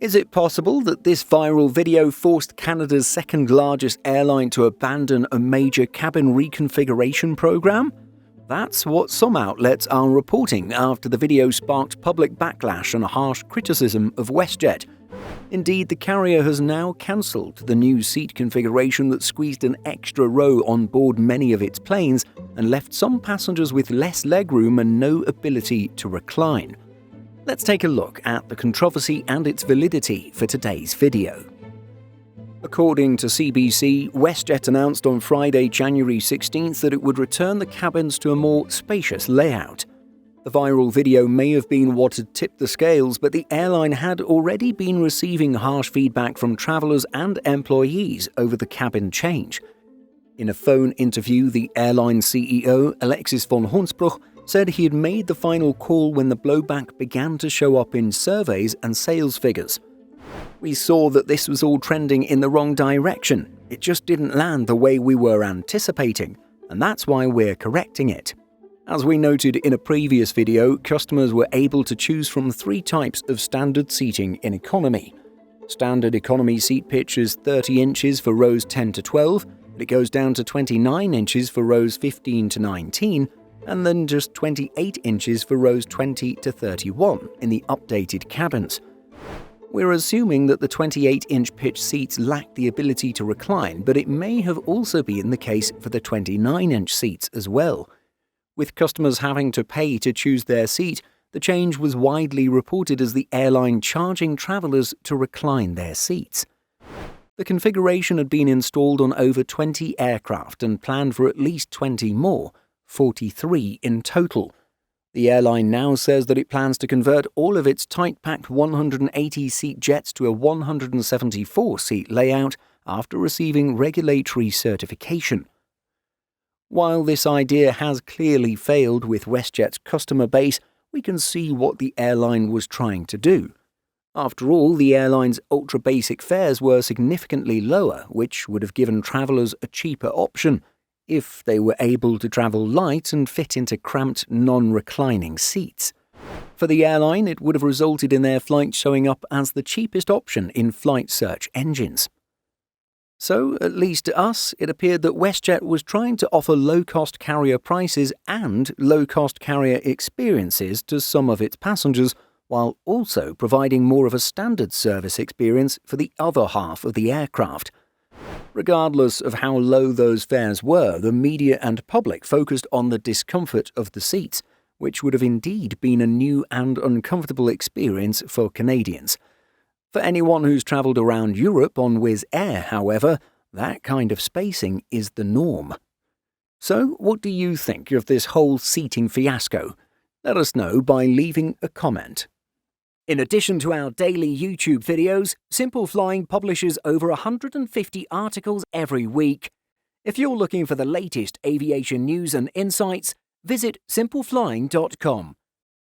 Is it possible that this viral video forced Canada's second-largest airline to abandon a major cabin reconfiguration program? That's what some outlets are reporting after the video sparked public backlash and harsh criticism of WestJet. Indeed, the carrier has now cancelled the new seat configuration that squeezed an extra row on board many of its planes and left some passengers with less legroom and no ability to recline. Let's take a look at the controversy and its validity for today's video. According to CBC, WestJet announced on Friday, January 16th that it would return the cabins to a more spacious layout. The viral video may have been what had tipped the scales, but the airline had already been receiving harsh feedback from travelers and employees over the cabin change. In a phone interview, the airline CEO, Alexis von Hunsbruch, said he had made the final call when the blowback began to show up in surveys and sales figures. "We saw that this was all trending in the wrong direction. It just didn't land the way we were anticipating, and that's why we're correcting it." As we noted in a previous video, customers were able to choose from 3 types of standard seating in economy. Standard economy seat pitch is 30 inches for rows 10 to 12, and it goes down to 29 inches for rows 15 to 19, and then just 28 inches for rows 20 to 31 in the updated cabins. We're assuming that the 28-inch pitch seats lack the ability to recline, but it may have also been the case for the 29-inch seats as well. With customers having to pay to choose their seat, the change was widely reported as the airline charging travelers to recline their seats. The configuration had been installed on over 20 aircraft and planned for at least 20 more, 43 in total. The airline now says that it plans to convert all of its tight-packed 180-seat jets to a 174-seat layout after receiving regulatory certification. While this idea has clearly failed with WestJet's customer base, we can see what the airline was trying to do. After all, the airline's ultra-basic fares were significantly lower, which would have given travelers a cheaper option if they were able to travel light and fit into cramped, non-reclining seats. For the airline, it would have resulted in their flight showing up as the cheapest option in flight search engines. So, at least to us, it appeared that WestJet was trying to offer low-cost carrier prices and low-cost carrier experiences to some of its passengers, while also providing more of a standard service experience for the other half of the aircraft. Regardless of how low those fares were, the media and public focused on the discomfort of the seats, which would have indeed been a new and uncomfortable experience for Canadians. For anyone who's travelled around Europe on Wizz Air, however, that kind of spacing is the norm. So, what do you think of this whole seating fiasco? Let us know by leaving a comment. In addition to our daily YouTube videos, Simple Flying publishes over 150 articles every week. If you're looking for the latest aviation news and insights, visit simpleflying.com.